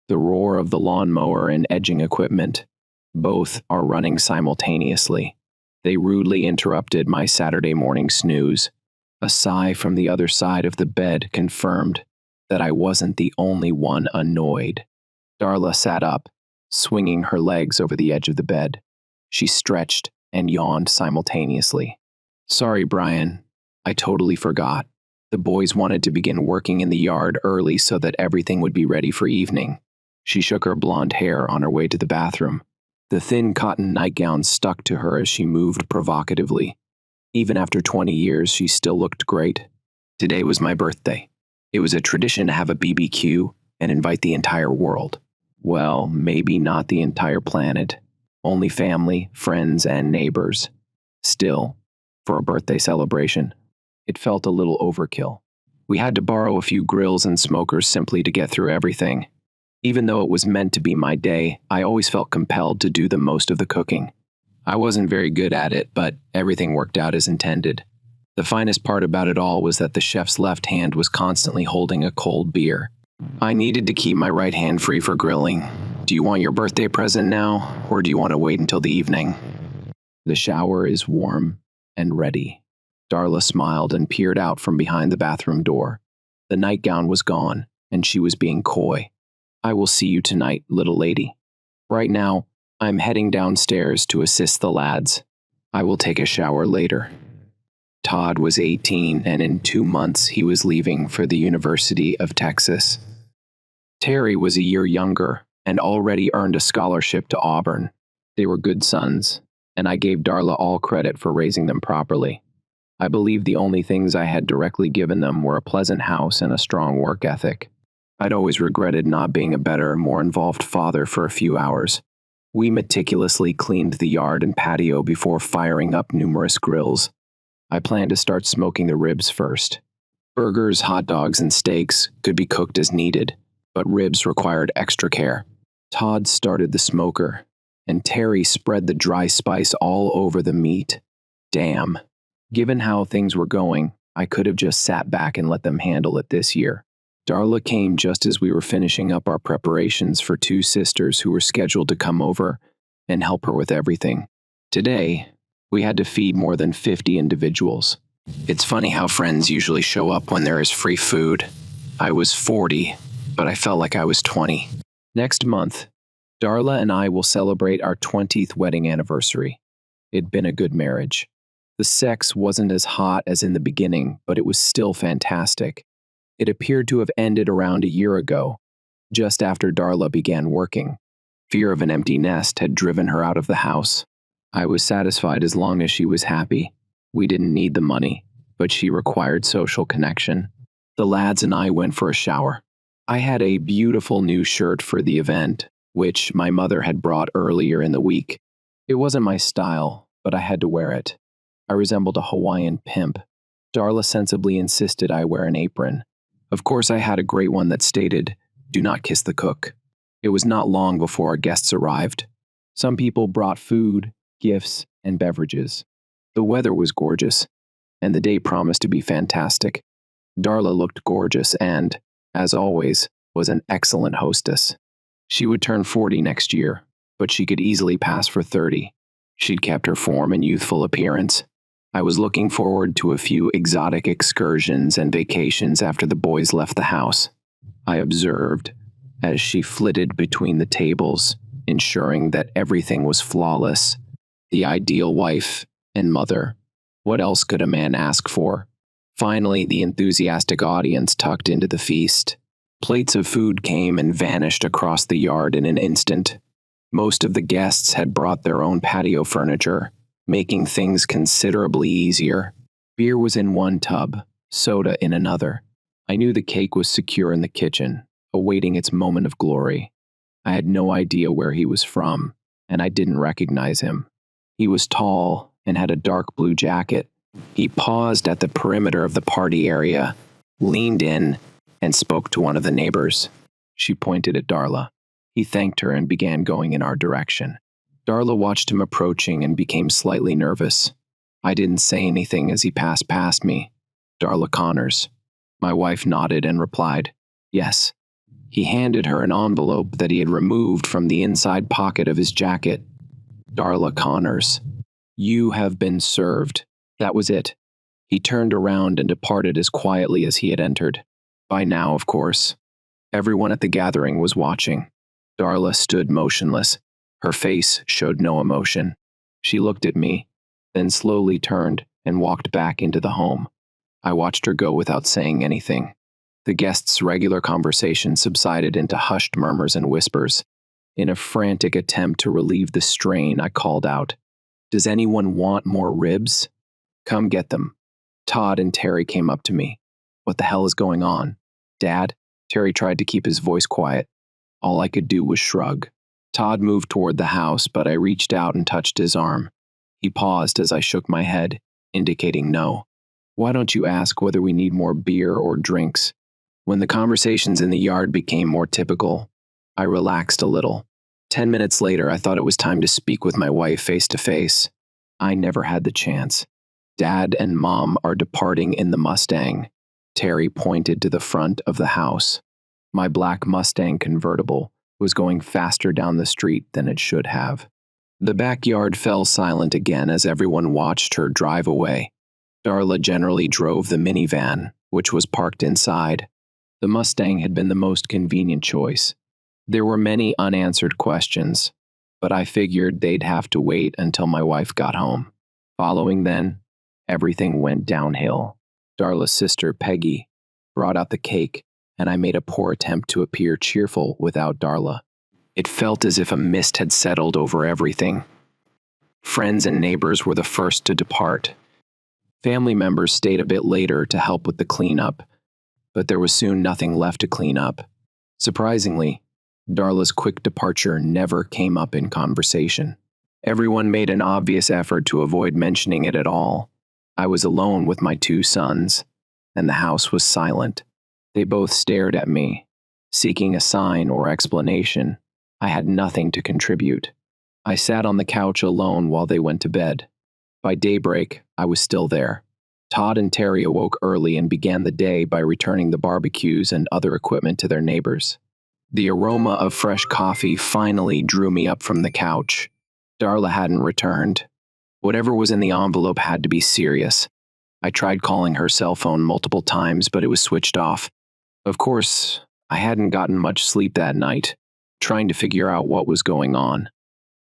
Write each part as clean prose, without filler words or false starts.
the roar of the lawnmower and edging equipment. Both are running simultaneously. They rudely interrupted my Saturday morning snooze. A sigh from the other side of the bed confirmed that I wasn't the only one annoyed. Darla sat up, swinging her legs over the edge of the bed. She stretched and yawned simultaneously. Sorry, Brian. I totally forgot. The boys wanted to begin working in the yard early so that everything would be ready for evening. She shook her blonde hair on her way to the bathroom. The thin cotton nightgown stuck to her as she moved provocatively. Even after 20 years, she still looked great. Today was my birthday. It was a tradition to have a BBQ and invite the entire world. Well, maybe not the entire planet. Only family, friends, and neighbors. Still, for a birthday celebration, it felt a little overkill. We had to borrow a few grills and smokers simply to get through everything. Even though it was meant to be my day, I always felt compelled to do the most of the cooking. I wasn't very good at it, but everything worked out as intended. The finest part about it all was that the chef's left hand was constantly holding a cold beer. I needed to keep my right hand free for grilling. Do you want your birthday present now, or do you want to wait until the evening? The shower is warm and ready. Darla smiled and peered out from behind the bathroom door. The nightgown was gone, and she was being coy. I will see you tonight, little lady. Right now, I'm heading downstairs to assist the lads. I will take a shower later. Todd was 18, and in 2 months he was leaving for the University of Texas. Terry was a year younger and already earned a scholarship to Auburn. They were good sons, and I gave Darla all credit for raising them properly. I believe the only things I had directly given them were a pleasant house and a strong work ethic. I'd always regretted not being a better, more involved father for a few hours. We meticulously cleaned the yard and patio before firing up numerous grills. I planned to start smoking the ribs first. Burgers, hot dogs, and steaks could be cooked as needed, but ribs required extra care. Todd started the smoker, and Terry spread the dry spice all over the meat. Damn. Given how things were going, I could have just sat back and let them handle it this year. Darla came just as we were finishing up our preparations for 2 sisters who were scheduled to come over and help her with everything. Today, we had to feed more than 50 individuals. It's funny how friends usually show up when there is free food. I was 40, but I felt like I was 20. Next month, Darla and I will celebrate our 20th wedding anniversary. It'd been a good marriage. The sex wasn't as hot as in the beginning, but it was still fantastic. It appeared to have ended around a year ago, just after Darla began working. Fear of an empty nest had driven her out of the house. I was satisfied as long as she was happy. We didn't need the money, but she required social connection. The lads and I went for a shower. I had a beautiful new shirt for the event, which my mother had brought earlier in the week. It wasn't my style, but I had to wear it. I resembled a Hawaiian pimp. Darla sensibly insisted I wear an apron. Of course, I had a great one that stated, "Do not kiss the cook." It was not long before our guests arrived. Some people brought food, gifts, and beverages. The weather was gorgeous, and the day promised to be fantastic. Darla looked gorgeous and, as always, was an excellent hostess. She would turn 40 next year, but she could easily pass for 30. She'd kept her form and youthful appearance. I was looking forward to a few exotic excursions and vacations after the boys left the house. I observed as she flitted between the tables, ensuring that everything was flawless. The ideal wife and mother. What else could a man ask for? Finally, the enthusiastic audience tucked into the feast. Plates of food came and vanished across the yard in an instant. Most of the guests had brought their own patio furniture, making things considerably easier. Beer was in one tub, soda in another. I knew the cake was secure in the kitchen, awaiting its moment of glory. I had no idea where he was from, and I didn't recognize him. He was tall and had a dark blue jacket. He paused at the perimeter of the party area, leaned in, and spoke to one of the neighbors. She pointed at Darla. He thanked her and began going in our direction. Darla watched him approaching and became slightly nervous. I didn't say anything as he passed past me. Darla Connors. My wife nodded and replied, "Yes." He handed her an envelope that he had removed from the inside pocket of his jacket. Darla Connors, you have been served. That was it. He turned around and departed as quietly as he had entered. By now, of course, everyone at the gathering was watching. Darla stood motionless. Her face showed no emotion. She looked at me, then slowly turned and walked back into the home. I watched her go without saying anything. The guests' regular conversation subsided into hushed murmurs and whispers. In a frantic attempt to relieve the strain, I called out, "Does anyone want more ribs? Come get them." Todd and Terry came up to me. "What the hell is going on?" "Dad?" Terry tried to keep his voice quiet. All I could do was shrug. Todd moved toward the house, but I reached out and touched his arm. He paused as I shook my head, indicating no. "Why don't you ask whether we need more beer or drinks?" When the conversations in the yard became more typical, I relaxed a little. 10 minutes later, I thought it was time to speak with my wife face to face. I never had the chance. Dad and Mom are departing in the Mustang. Terry pointed to the front of the house. My black Mustang convertible was going faster down the street than it should have. The backyard fell silent again as everyone watched her drive away. Darla generally drove the minivan, which was parked inside. The Mustang had been the most convenient choice. There were many unanswered questions, but I figured they'd have to wait until my wife got home. Following then, everything went downhill. Darla's sister, Peggy, brought out the cake, and I made a poor attempt to appear cheerful without Darla. It felt as if a mist had settled over everything. Friends and neighbors were the first to depart. Family members stayed a bit later to help with the cleanup, but there was soon nothing left to clean up. Surprisingly, Darla's quick departure never came up in conversation. Everyone made an obvious effort to avoid mentioning it at all. I was alone with my 2 sons, and the house was silent. They both stared at me, seeking a sign or explanation. I had nothing to contribute. I sat on the couch alone while they went to bed. By daybreak, I was still there. Todd and Terry awoke early and began the day by returning the barbecues and other equipment to their neighbors. The aroma of fresh coffee finally drew me up from the couch. Darla hadn't returned. Whatever was in the envelope had to be serious. I tried calling her cell phone multiple times, but it was switched off. Of course, I hadn't gotten much sleep that night, trying to figure out what was going on.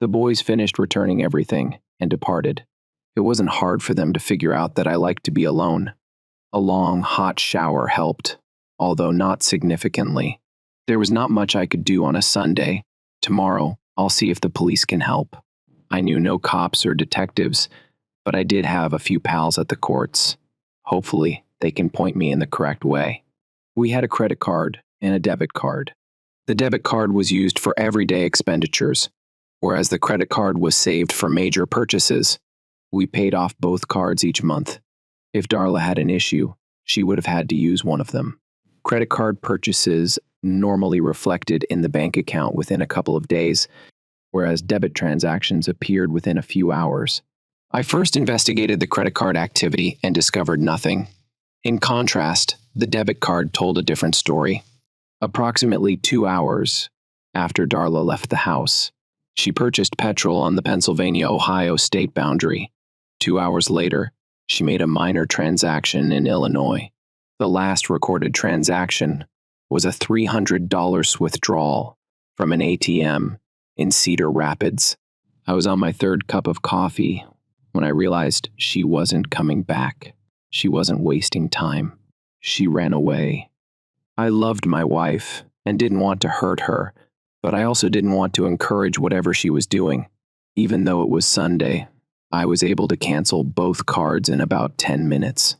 The boys finished returning everything and departed. It wasn't hard for them to figure out that I liked to be alone. A long, hot shower helped, although not significantly. There was not much I could do on a Sunday. Tomorrow, I'll see if the police can help. I knew no cops or detectives, but I did have a few pals at the courts. Hopefully, they can point me in the correct way. We had a credit card and a debit card. The debit card was used for everyday expenditures, whereas the credit card was saved for major purchases. We paid off both cards each month. If Darla had an issue, she would have had to use one of them. Credit card purchases normally reflected in the bank account within a couple of days, whereas debit transactions appeared within a few hours. I first investigated the credit card activity and discovered nothing. In contrast, the debit card told a different story. Approximately 2 hours after Darla left the house, she purchased petrol on the Pennsylvania-Ohio state boundary. 2 hours later, she made a minor transaction in Illinois. The last recorded transaction was a $300 withdrawal from an ATM in Cedar Rapids. I was on my 3rd cup of coffee when I realized she wasn't coming back. She wasn't wasting time. She ran away. I loved my wife and didn't want to hurt her, but I also didn't want to encourage whatever she was doing. Even though it was Sunday, I was able to cancel both cards in about 10 minutes.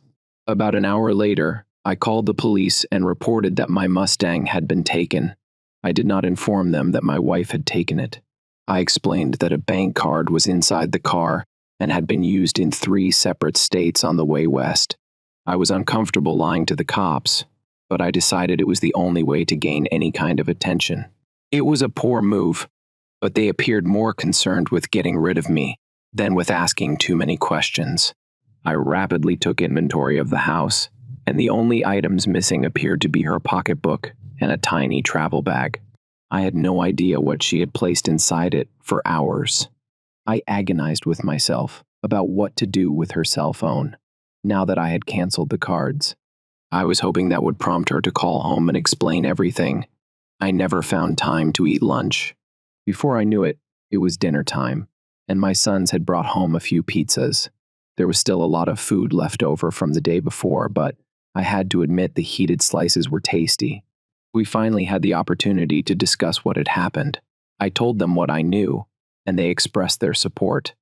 About an hour later, I called the police and reported that my Mustang had been taken. I did not inform them that my wife had taken it. I explained that a bank card was inside the car and had been used in 3 separate states on the way west. I was uncomfortable lying to the cops, but I decided it was the only way to gain any kind of attention. It was a poor move, but they appeared more concerned with getting rid of me than with asking too many questions. I rapidly took inventory of the house and the only items missing appeared to be her pocketbook and a tiny travel bag. I had no idea what she had placed inside it for hours. I agonized with myself about what to do with her cell phone, now that I had canceled the cards. I was hoping that would prompt her to call home and explain everything. I never found time to eat lunch. Before I knew it, it was dinner time, and my sons had brought home a few pizzas. There was still a lot of food left over from the day before, but I had to admit the heated slices were tasty. We finally had the opportunity to discuss what had happened. I told them what I knew, and they expressed their support.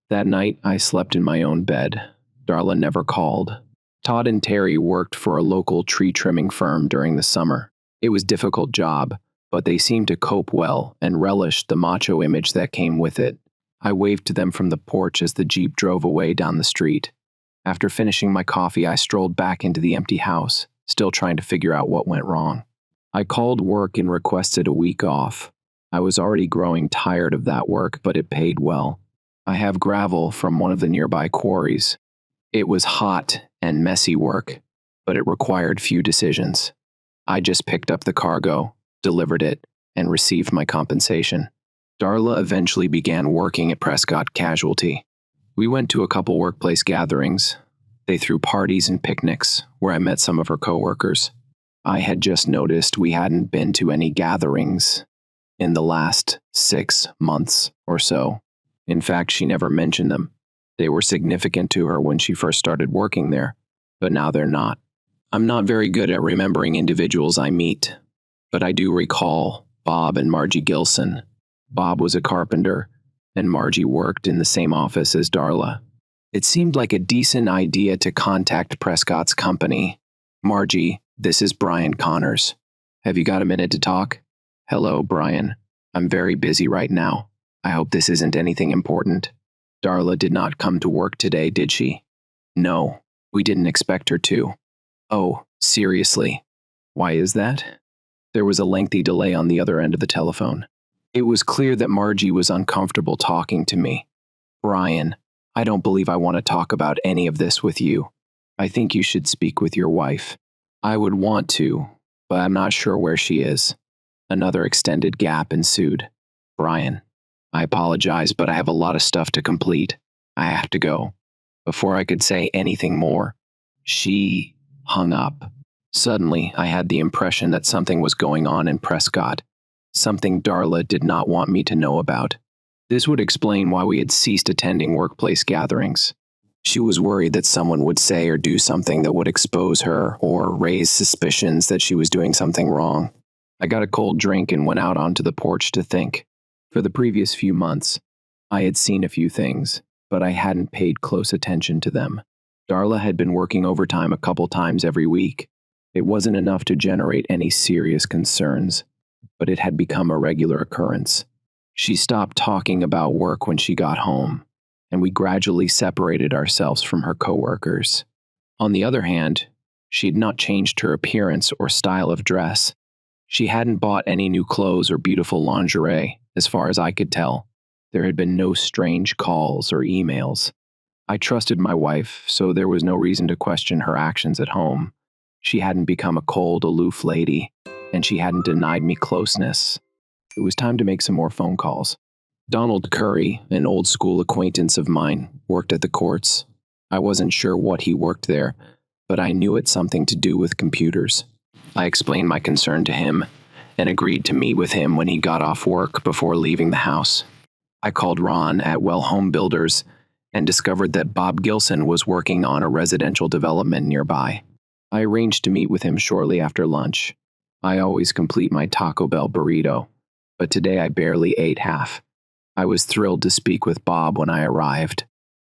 That night, I slept in my own bed. Darla never called. Todd and Terry worked for a local tree trimming firm during the summer. It was a difficult job, but they seemed to cope well and relished the macho image that came with it. I waved to them from the porch as the Jeep drove away down the street. After finishing my coffee, I strolled back into the empty house, still trying to figure out what went wrong. I called work and requested a week off. I was already growing tired of that work, but it paid well. I have gravel from one of the nearby quarries. It was hot and messy work, but it required few decisions. I just picked up the cargo, delivered it, and received my compensation. Darla eventually began working at Prescott Casualty. We went to a couple workplace gatherings. They threw parties and picnics, where I met some of her coworkers. I had just noticed we hadn't been to any gatherings in the last 6 months or so. In fact, she never mentioned them. They were significant to her when she first started working there, but now they're not. I'm not very good at remembering individuals I meet, but I do recall Bob and Margie Gilson. Bob was a carpenter, and Margie worked in the same office as Darla. It seemed like a decent idea to contact Prescott's company. Margie, this is Brian Connors. Have you got a minute to talk? Hello, Brian. I'm very busy right now. I hope this isn't anything important. Darla did not come to work today, did she? No, we didn't expect her to. Oh, seriously? Why is that? There was a lengthy delay on the other end of the telephone. It was clear that Margie was uncomfortable talking to me. Brian, I don't believe I want to talk about any of this with you. I think you should speak with your wife. I would want to, but I'm not sure where she is. Another extended gap ensued. Brian, I apologize, but I have a lot of stuff to complete. I have to go. Before I could say anything more, she hung up. Suddenly, I had the impression that something was going on in Prescott, something Darla did not want me to know about. This would explain why we had ceased attending workplace gatherings. She was worried that someone would say or do something that would expose her or raise suspicions that she was doing something wrong. I got a cold drink and went out onto the porch to think. For the previous few months, I had seen a few things, but I hadn't paid close attention to them. Darla had been working overtime a couple times every week. It wasn't enough to generate any serious concerns, but it had become a regular occurrence. She stopped talking about work when she got home, and we gradually separated ourselves from her coworkers. On the other hand, she had not changed her appearance or style of dress. She hadn't bought any new clothes or beautiful lingerie, as far as I could tell. There had been no strange calls or emails. I trusted my wife, so there was no reason to question her actions at home. She hadn't become a cold, aloof lady, and she hadn't denied me closeness. It was time to make some more phone calls. Donald Curry, an old school acquaintance of mine, worked at the courts. I wasn't sure what he worked there, but I knew it's something to do with computers. I explained my concern to him and agreed to meet with him when he got off work before leaving the house. I called Ron at Well Home Builders and discovered that Bob Gilson was working on a residential development nearby. I arranged to meet with him shortly after lunch. I always complete my Taco Bell burrito, but today I barely ate half. I was thrilled to speak with Bob when I arrived.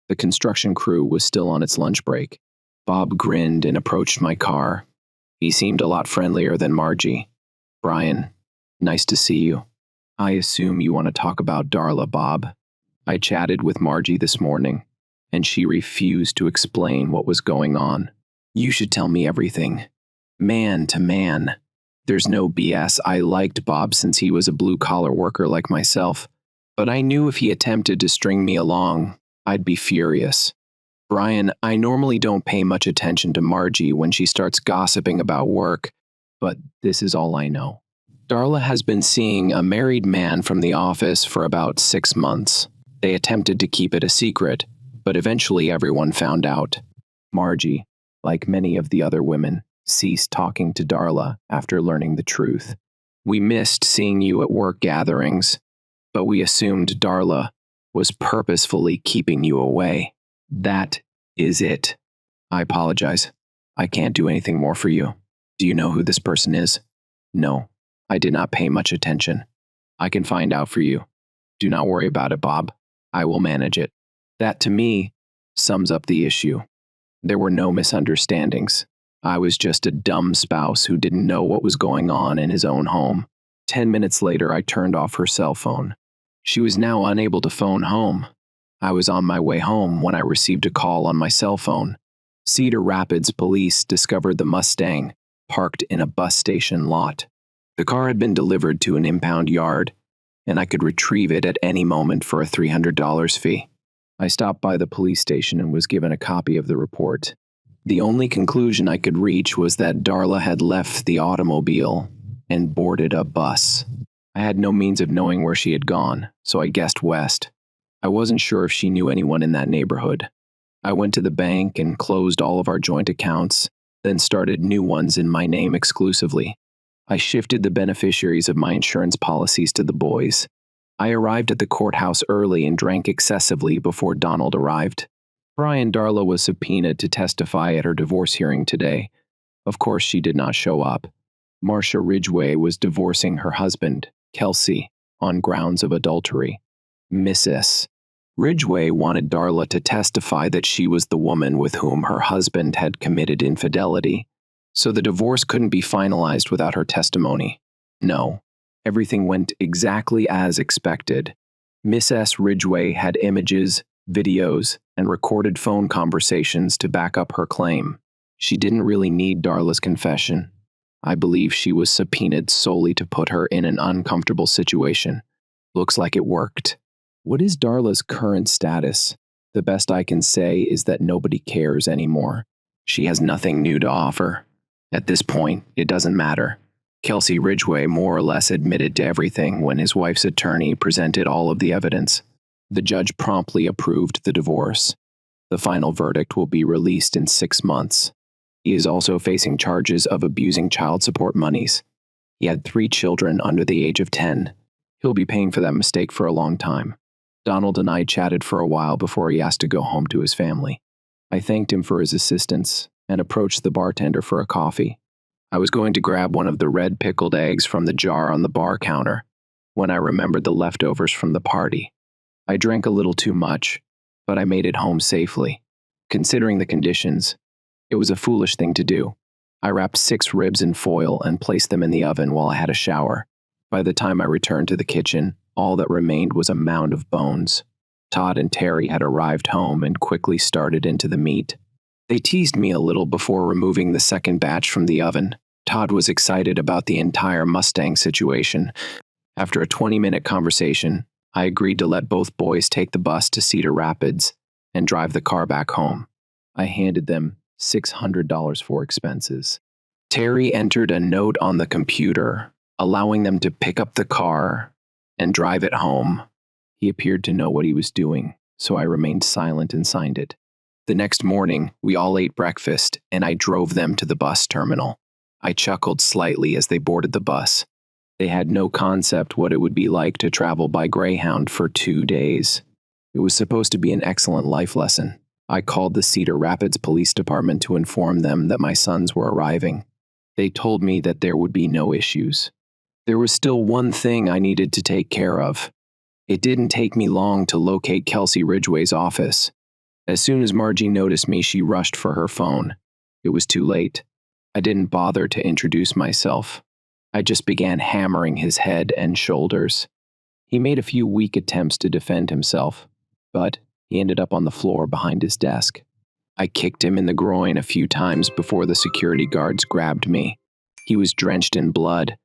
The construction crew was still on its lunch break. Bob grinned and approached my car. He seemed a lot friendlier than Margie. Brian, nice to see you. I assume you want to talk about Darla, Bob. I chatted with Margie this morning, and she refused to explain what was going on. You should tell me everything. Man to man. There's no BS. I liked Bob since he was a blue-collar worker like myself, but I knew if he attempted to string me along, I'd be furious. Brian, I normally don't pay much attention to Margie when she starts gossiping about work, but this is all I know. Darla has been seeing a married man from the office for about 6 months. They attempted to keep it a secret, but eventually everyone found out. Margie, like many of the other women, ceased talking to Darla after learning the truth. We missed seeing you at work gatherings, but we assumed Darla was purposefully keeping you away. That is it. I apologize. I can't do anything more for you. Do you know who this person is? No, I did not pay much attention. I can find out for you. Do not worry about it, Bob. I will manage it. That, to me, sums up the issue. There were no misunderstandings. I was just a dumb spouse who didn't know what was going on in his own home. 10 minutes later, I turned off her cell phone. She was now unable to phone home. I was on my way home when I received a call on my cell phone. Cedar Rapids police discovered the Mustang parked in a bus station lot. The car had been delivered to an impound yard, and I could retrieve it at any moment for a $300 fee. I stopped by the police station and was given a copy of the report. The only conclusion I could reach was that Darla had left the automobile and boarded a bus. I had no means of knowing where she had gone, so I guessed west. I wasn't sure if she knew anyone in that neighborhood. I went to the bank and closed all of our joint accounts, then started new ones in my name exclusively. I shifted the beneficiaries of my insurance policies to the boys. I arrived at the courthouse early and drank excessively before Donald arrived. Brian Darla was subpoenaed to testify at her divorce hearing today. Of course, she did not show up. Marcia Ridgway was divorcing her husband, Kelsey, on grounds of adultery. Mrs. Ridgway wanted Darla to testify that she was the woman with whom her husband had committed infidelity, so the divorce couldn't be finalized without her testimony. No, everything went exactly as expected. Mrs. Ridgway had images, videos, and recorded phone conversations to back up her claim. She didn't really need Darla's confession. I believe she was subpoenaed solely to put her in an uncomfortable situation. Looks like it worked. What is Darla's current status? The best I can say is that nobody cares anymore. She has nothing new to offer. At this point, it doesn't matter. Kelsey Ridgway more or less admitted to everything when his wife's attorney presented all of the evidence. The judge promptly approved the divorce. The final verdict will be released in 6 months. He is also facing charges of abusing child support monies. He had 3 children under the age of 10. He'll be paying for that mistake for a long time. Donald and I chatted for a while before he asked to go home to his family. I thanked him for his assistance and approached the bartender for a coffee. I was going to grab one of the red pickled eggs from the jar on the bar counter when I remembered the leftovers from the party. I drank a little too much, but I made it home safely. Considering the conditions, it was a foolish thing to do. I wrapped 6 ribs in foil and placed them in the oven while I had a shower. By the time I returned to the kitchen, all that remained was a mound of bones. Todd and Terry had arrived home and quickly started into the meat. They teased me a little before removing the second batch from the oven. Todd was excited about the entire Mustang situation. After a 20-minute conversation, I agreed to let both boys take the bus to Cedar Rapids and drive the car back home. I handed them $600 for expenses. Terry entered a note on the computer, allowing them to pick up the car and drive it home. He appeared to know what he was doing, so I remained silent and signed it. The next morning, we all ate breakfast, and I drove them to the bus terminal. I chuckled slightly as they boarded the bus. They had no concept what it would be like to travel by Greyhound for 2 days. It was supposed to be an excellent life lesson. I called the Cedar Rapids Police Department to inform them that my sons were arriving. They told me that there would be no issues. There was still one thing I needed to take care of. It didn't take me long to locate Kelsey Ridgway's office. As soon as Margie noticed me, she rushed for her phone. It was too late. I didn't bother to introduce myself. I just began hammering his head and shoulders. He made a few weak attempts to defend himself, but he ended up on the floor behind his desk. I kicked him in the groin a few times before the security guards grabbed me. He was drenched in blood,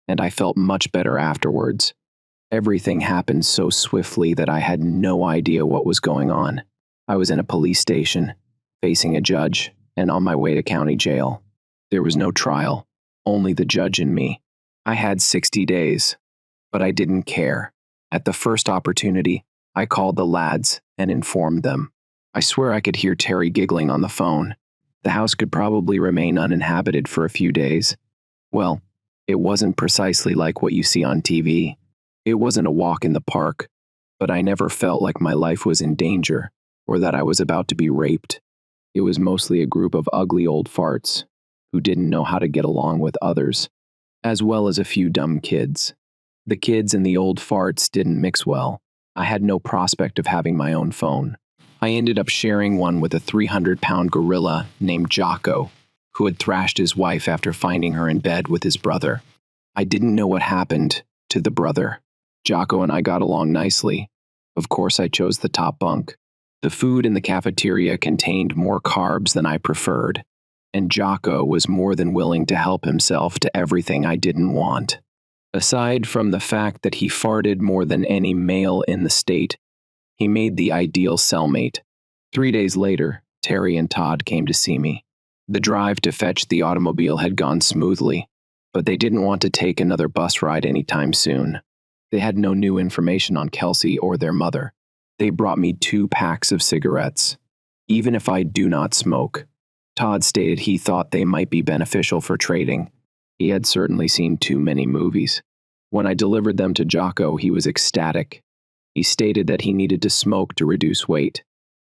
and I felt much better afterwards. Everything happened so swiftly that I had no idea what was going on. I was in a police station, facing a judge, and on my way to county jail. There was no trial, only the judge and me. I had 60 days, but I didn't care. At the first opportunity, I called the lads and informed them. I swear I could hear Terry giggling on the phone. The house could probably remain uninhabited for a few days. Well, it wasn't precisely like what you see on TV. It wasn't a walk in the park, but I never felt like my life was in danger or that I was about to be raped. It was mostly a group of ugly old farts who didn't know how to get along with others, as well as a few dumb kids. The kids and the old farts didn't mix well. I had no prospect of having my own phone. I ended up sharing one with a 300-pound gorilla named Jocko, who had thrashed his wife after finding her in bed with his brother. I didn't know what happened to the brother. Jocko and I got along nicely. Of course, I chose the top bunk. The food in the cafeteria contained more carbs than I preferred, and Jocko was more than willing to help himself to everything I didn't want. Aside from the fact that he farted more than any male in the state, he made the ideal cellmate. 3 days later, Terry and Todd came to see me. The drive to fetch the automobile had gone smoothly, but they didn't want to take another bus ride anytime soon. They had no new information on Kelsey or their mother. They brought me 2 packs of cigarettes. Even if I do not smoke, Todd stated he thought they might be beneficial for trading. He had certainly seen too many movies. When I delivered them to Jocko, he was ecstatic. He stated that he needed to smoke to reduce weight.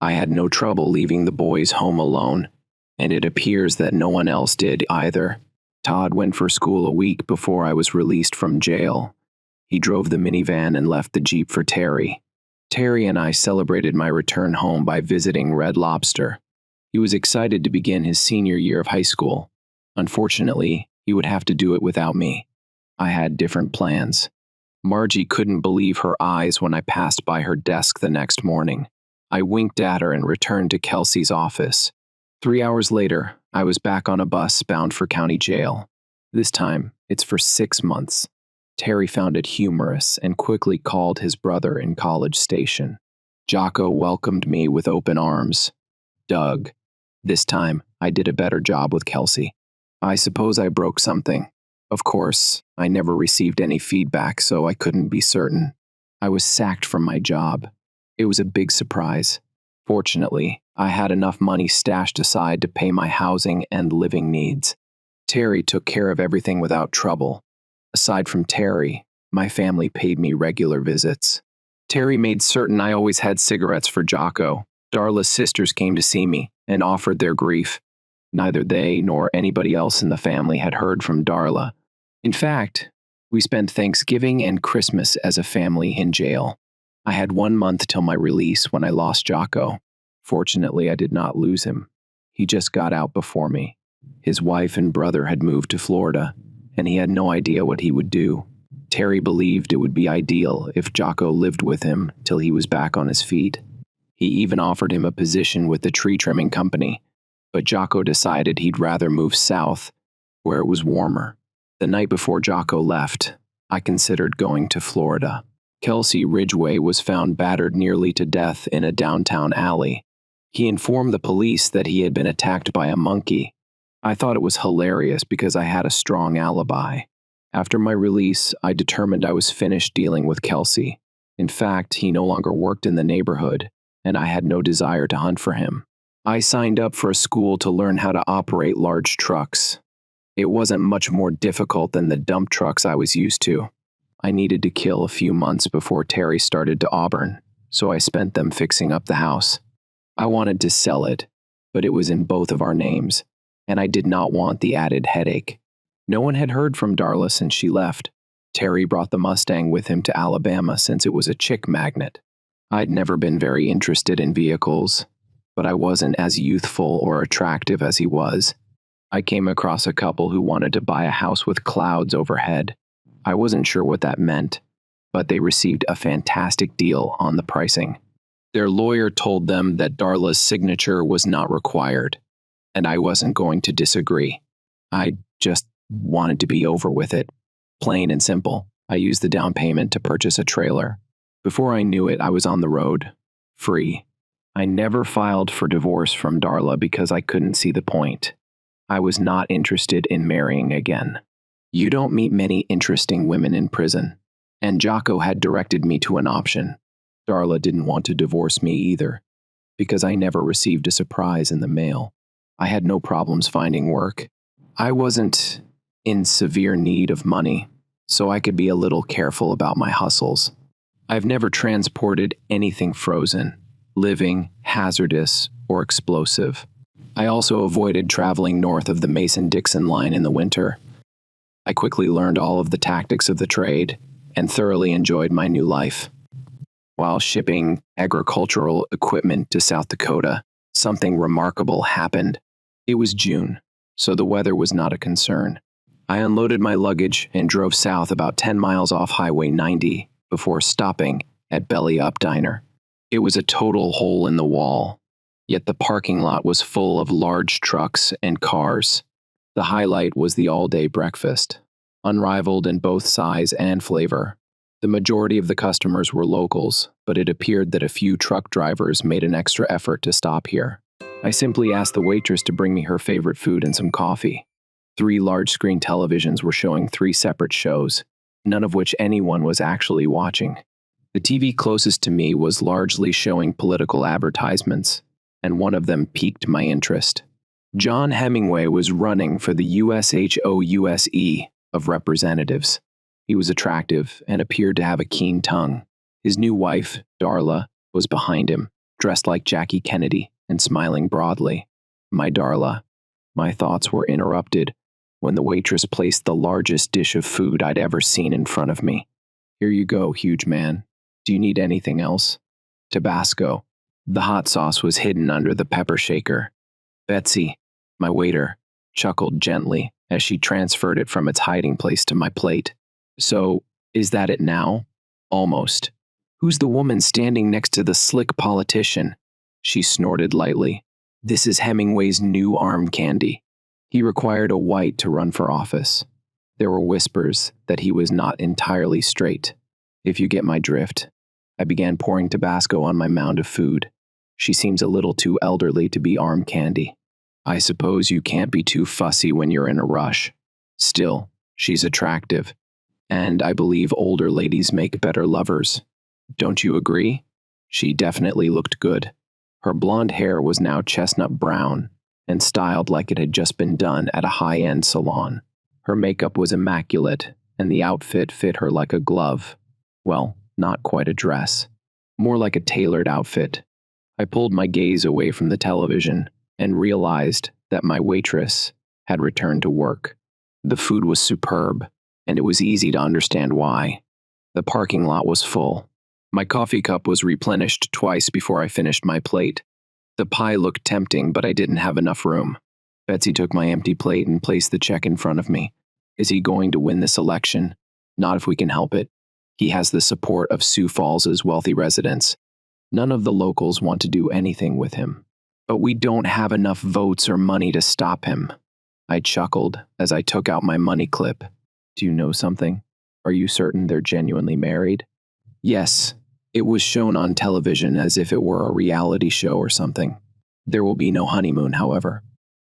I had no trouble leaving the boys home alone, and it appears that no one else did either. Todd went for school a week before I was released from jail. He drove the minivan and left the Jeep for Terry. Terry and I celebrated my return home by visiting Red Lobster. He was excited to begin his senior year of high school. Unfortunately, he would have to do it without me. I had different plans. Margie couldn't believe her eyes when I passed by her desk the next morning. I winked at her and returned to Kelsey's office. 3 hours later, I was back on a bus bound for county jail. This time, it's for 6 months. Terry found it humorous and quickly called his brother in College Station. Jocko welcomed me with open arms. Doug. This time, I did a better job with Kelsey. I suppose I broke something. Of course, I never received any feedback, so I couldn't be certain. I was sacked from my job. It was a big surprise. Fortunately, I had enough money stashed aside to pay my housing and living needs. Terry took care of everything without trouble. Aside from Terry, my family paid me regular visits. Terry made certain I always had cigarettes for Jocko. Darla's sisters came to see me and offered their grief. Neither they nor anybody else in the family had heard from Darla. In fact, we spent Thanksgiving and Christmas as a family in jail. I had 1 month till my release when I lost Jocko. Fortunately, I did not lose him. He just got out before me. His wife and brother had moved to Florida, and he had no idea what he would do. Terry believed it would be ideal if Jocko lived with him till he was back on his feet. He even offered him a position with the tree trimming company, but Jocko decided he'd rather move south, where it was warmer. The night before Jocko left, I considered going to Florida. Kelsey Ridgway was found battered nearly to death in a downtown alley. He informed the police that he had been attacked by a monkey. I thought it was hilarious because I had a strong alibi. After my release, I determined I was finished dealing with Kelsey. In fact, he no longer worked in the neighborhood, and I had no desire to hunt for him. I signed up for a school to learn how to operate large trucks. It wasn't much more difficult than the dump trucks I was used to. I needed to kill a few months before Terry started to Auburn, so I spent them fixing up the house. I wanted to sell it, but it was in both of our names, and I did not want the added headache. No one had heard from Darla since she left. Terry brought the Mustang with him to Alabama since it was a chick magnet. I'd never been very interested in vehicles, but I wasn't as youthful or attractive as he was. I came across a couple who wanted to buy a house with clouds overhead. I wasn't sure what that meant, but they received a fantastic deal on the pricing. Their lawyer told them that Darla's signature was not required, and I wasn't going to disagree. I just wanted to be over with it. Plain and simple. I used the down payment to purchase a trailer. Before I knew it, I was on the road, free. I never filed for divorce from Darla because I couldn't see the point. I was not interested in marrying again. You don't meet many interesting women in prison, and Jocko had directed me to an option. Darla didn't want to divorce me either, because I never received a surprise in the mail. I had no problems finding work. I wasn't in severe need of money, so I could be a little careful about my hustles. I've never transported anything frozen, living, hazardous, or explosive. I also avoided traveling north of the Mason-Dixon line in the winter. I quickly learned all of the tactics of the trade and thoroughly enjoyed my new life. While shipping agricultural equipment to South Dakota, something remarkable happened. It was June, so the weather was not a concern. I unloaded my luggage and drove south about 10 miles off Highway 90 before stopping at Belly Up Diner. It was a total hole in the wall, yet the parking lot was full of large trucks and cars. The highlight was the all-day breakfast, unrivaled in both size and flavor. The majority of the customers were locals, but it appeared that a few truck drivers made an extra effort to stop here. I simply asked the waitress to bring me her favorite food and some coffee. 3 large-screen televisions were showing 3 separate shows, none of which anyone was actually watching. The TV closest to me was largely showing political advertisements, and one of them piqued my interest. John Hemingway was running for the USHOUSE of Representatives. He was attractive and appeared to have a keen tongue. His new wife, Darla, was behind him, dressed like Jackie Kennedy and smiling broadly. My Darla. My thoughts were interrupted when the waitress placed the largest dish of food I'd ever seen in front of me. Here you go, huge man. Do you need anything else? Tabasco. The hot sauce was hidden under the pepper shaker. Betsy, my waiter, chuckled gently as she transferred it from its hiding place to my plate. So, is that it now? Almost. Who's the woman standing next to the slick politician? She snorted lightly. This is Hemingway's new arm candy. He required a white to run for office. There were whispers that he was not entirely straight. If you get my drift. I began pouring Tabasco on my mound of food. She seems a little too elderly to be arm candy. I suppose you can't be too fussy when you're in a rush. Still, she's attractive. And I believe older ladies make better lovers. Don't you agree? She definitely looked good. Her blonde hair was now chestnut brown and styled like it had just been done at a high-end salon. Her makeup was immaculate, and the outfit fit her like a glove. Well, not quite a dress. More like a tailored outfit. I pulled my gaze away from the television and realized that my waitress had returned to work. The food was superb, and it was easy to understand why. The parking lot was full. My coffee cup was replenished twice before I finished my plate. The pie looked tempting, but I didn't have enough room. Betsy took my empty plate and placed the check in front of me. Is he going to win this election? Not if we can help it. He has the support of Sioux Falls' wealthy residents. None of the locals want to do anything with him. But we don't have enough votes or money to stop him. I chuckled as I took out my money clip. Do you know something? Are you certain they're genuinely married? Yes, it was shown on television as if it were a reality show or something. There will be no honeymoon, however.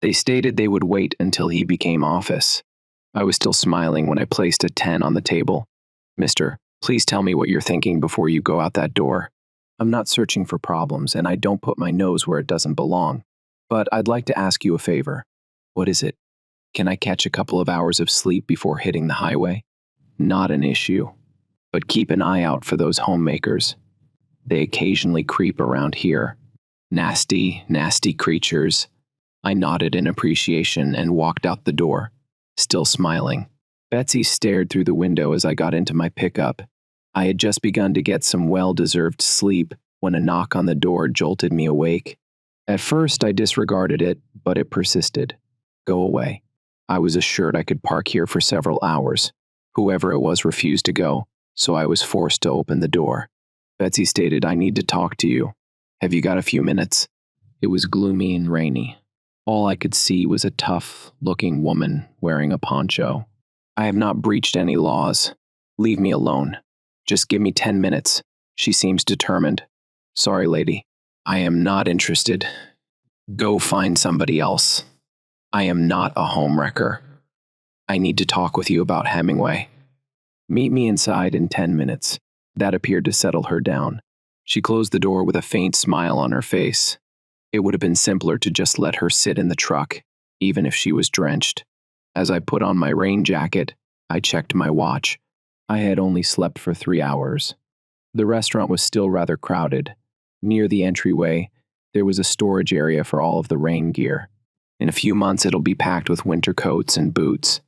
They stated they would wait until he became office. I was still smiling when I placed a 10 on the table. Mister, please tell me what you're thinking before you go out that door. I'm not searching for problems, and I don't put my nose where it doesn't belong. But I'd like to ask you a favor. What is it? Can I catch a couple of hours of sleep before hitting the highway? Not an issue. But keep an eye out for those homemakers. They occasionally creep around here. Nasty, nasty creatures. I nodded in appreciation and walked out the door, still smiling. Betsy stared through the window as I got into my pickup. I had just begun to get some well-deserved sleep when a knock on the door jolted me awake. At first, I disregarded it, but it persisted. Go away. I was assured I could park here for several hours. Whoever it was refused to go, so I was forced to open the door. Betsy stated, I need to talk to you. Have you got a few minutes? It was gloomy and rainy. All I could see was a tough-looking woman wearing a poncho. I have not breached any laws. Leave me alone. Just give me 10 minutes. She seems determined. Sorry, lady. I am not interested. Go find somebody else. I am not a homewrecker. I need to talk with you about Hemingway. Meet me inside in 10 minutes. That appeared to settle her down. She closed the door with a faint smile on her face. It would have been simpler to just let her sit in the truck, even if she was drenched. As I put on my rain jacket, I checked my watch. I had only slept for 3 hours. The restaurant was still rather crowded. Near the entryway, there was a storage area for all of the rain gear. In a few months, it'll be packed with winter coats and boots.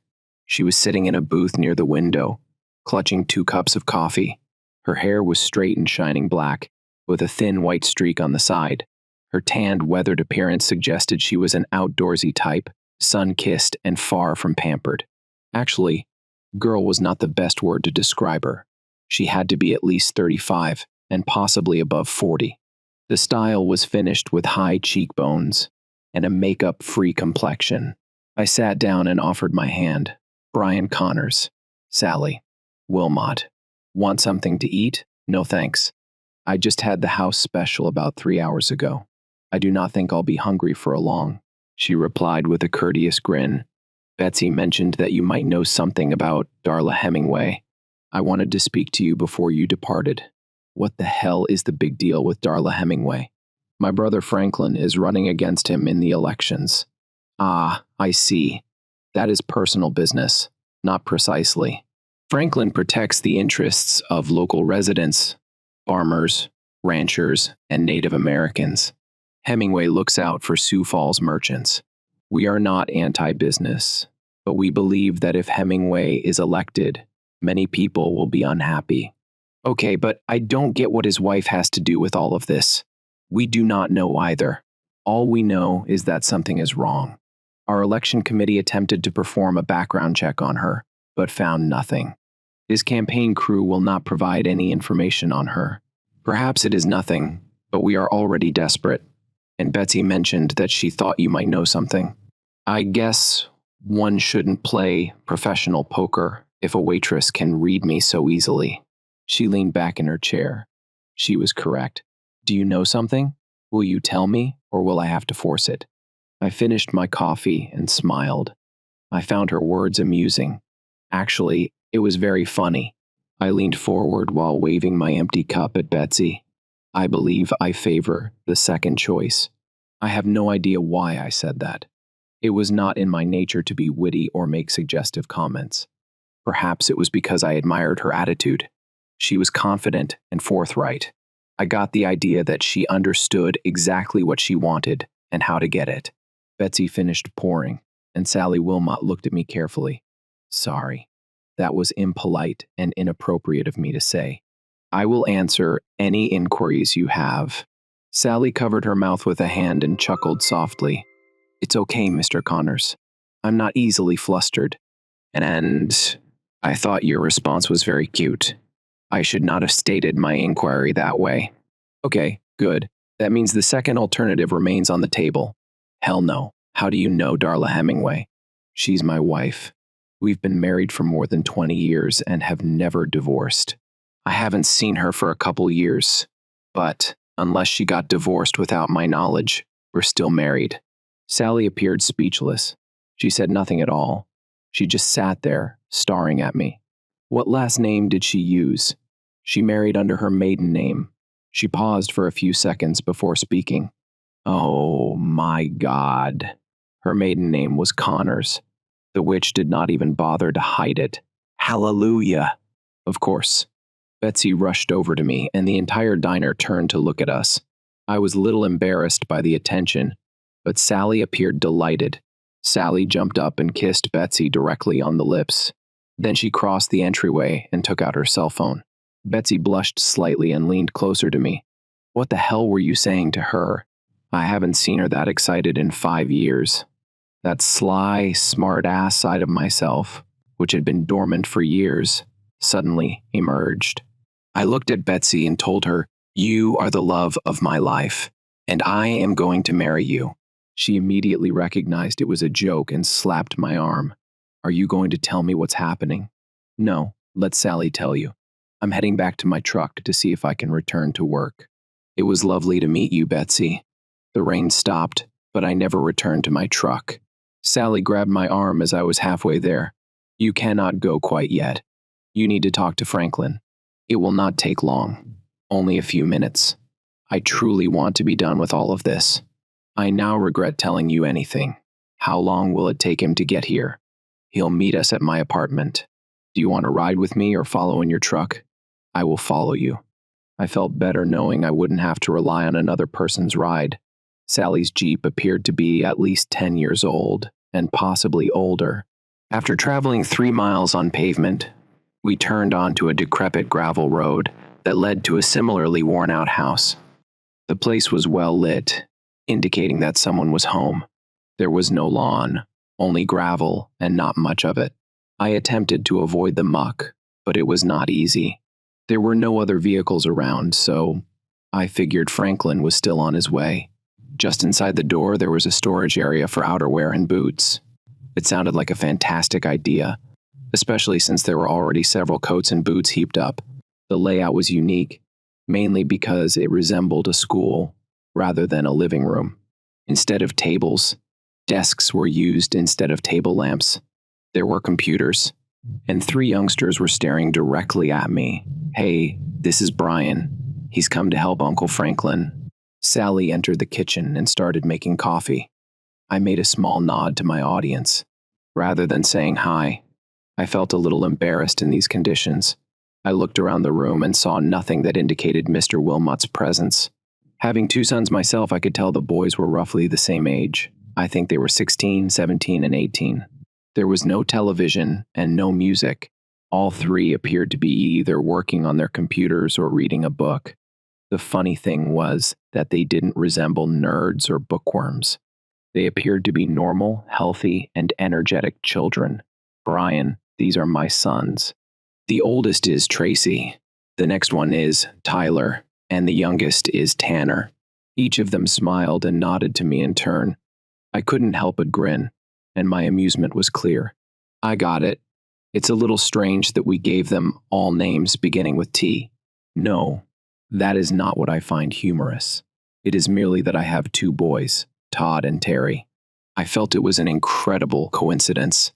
She was sitting in a booth near the window, clutching 2 cups of coffee. Her hair was straight and shining black, with a thin white streak on the side. Her tanned, weathered appearance suggested she was an outdoorsy type, sun-kissed and far from pampered. Actually, girl was not the best word to describe her. She had to be at least 35 and possibly above 40. The style was finished with high cheekbones and a makeup-free complexion. I sat down and offered my hand. Brian Connors. Sally. Wilmot. Want something to eat? No thanks. I just had the house special about 3 hours ago. I do not think I'll be hungry for a long, she replied with a courteous grin. Betsy mentioned that you might know something about Darla Hemingway. I wanted to speak to you before you departed. What the hell is the big deal with Darla Hemingway? My brother Franklin is running against him in the elections. Ah, I see. That is personal business, not precisely. Franklin protects the interests of local residents, farmers, ranchers, and Native Americans. Hemingway looks out for Sioux Falls merchants. We are not anti-business, but we believe that if Hemingway is elected, many people will be unhappy. Okay, but I don't get what his wife has to do with all of this. We do not know either. All we know is that something is wrong. Our election committee attempted to perform a background check on her, but found nothing. His campaign crew will not provide any information on her. Perhaps it is nothing, but we are already desperate. And Betsy mentioned that she thought you might know something. I guess one shouldn't play professional poker if a waitress can read me so easily. She leaned back in her chair. She was correct. Do you know something? Will you tell me, or will I have to force it? I finished my coffee and smiled. I found her words amusing. Actually, it was very funny. I leaned forward while waving my empty cup at Betsy. I believe I favor the second choice. I have no idea why I said that. It was not in my nature to be witty or make suggestive comments. Perhaps it was because I admired her attitude. She was confident and forthright. I got the idea that she understood exactly what she wanted and how to get it. Betsy finished pouring, and Sally Wilmot looked at me carefully. Sorry. That was impolite and inappropriate of me to say. I will answer any inquiries you have. Sally covered her mouth with a hand and chuckled softly. It's okay, Mr. Connors. I'm not easily flustered. And I thought your response was very cute. I should not have stated my inquiry that way. Okay, good. That means the second alternative remains on the table. Hell no. How do you know Darla Hemingway? She's my wife. We've been married for more than 20 years and have never divorced. I haven't seen her for a couple years, but unless she got divorced without my knowledge, we're still married. Sally appeared speechless. She said nothing at all. She just sat there, staring at me. What last name did she use? She married under her maiden name. She paused for a few seconds before speaking. Oh my God. Her maiden name was Connors. The witch did not even bother to hide it. Hallelujah! Of course. Betsy rushed over to me, and the entire diner turned to look at us. I was a little embarrassed by the attention, but Sally appeared delighted. Sally jumped up and kissed Betsy directly on the lips. Then she crossed the entryway and took out her cell phone. Betsy blushed slightly and leaned closer to me. What the hell were you saying to her? I haven't seen her that excited in 5 years. That sly, smart-ass side of myself, which had been dormant for years, suddenly emerged. I looked at Betsy and told her, "You are the love of my life, and I am going to marry you." She immediately recognized it was a joke and slapped my arm. Are you going to tell me what's happening? No, let Sally tell you. I'm heading back to my truck to see if I can return to work. It was lovely to meet you, Betsy. The rain stopped, but I never returned to my truck. Sally grabbed my arm as I was halfway there. You cannot go quite yet. You need to talk to Franklin. It will not take long. Only a few minutes. I truly want to be done with all of this. I now regret telling you anything. How long will it take him to get here? He'll meet us at my apartment. Do you want to ride with me or follow in your truck? I will follow you. I felt better knowing I wouldn't have to rely on another person's ride. Sally's Jeep appeared to be at least 10 years old, and possibly older. After traveling 3 miles on pavement, we turned onto a decrepit gravel road that led to a similarly worn-out house. The place was well lit, indicating that someone was home. There was no lawn, only gravel and not much of it. I attempted to avoid the muck, but it was not easy. There were no other vehicles around, so I figured Franklin was still on his way. Just inside the door, there was a storage area for outerwear and boots. It sounded like a fantastic idea, especially since there were already several coats and boots heaped up. The layout was unique, mainly because it resembled a school rather than a living room. Instead of tables, desks were used instead of table lamps. There were computers, and 3 youngsters were staring directly at me. Hey, this is Brian. He's come to help Uncle Franklin. Sally entered the kitchen and started making coffee. I made a small nod to my audience. Rather than saying hi, I felt a little embarrassed in these conditions. I looked around the room and saw nothing that indicated Mr. Wilmot's presence. Having 2 sons myself, I could tell the boys were roughly the same age. I think they were 16, 17, and 18. There was no television and no music. All 3 appeared to be either working on their computers or reading a book. The funny thing was that they didn't resemble nerds or bookworms. They appeared to be normal, healthy, and energetic children. Brian, these are my sons. The oldest is Tracy. The next one is Tyler, and the youngest is Tanner. Each of them smiled and nodded to me in turn. I couldn't help but grin, and my amusement was clear. I got it. It's a little strange that we gave them all names beginning with T. No, that is not what I find humorous. It is merely that I have 2 boys, Todd and Terry. I felt it was an incredible coincidence.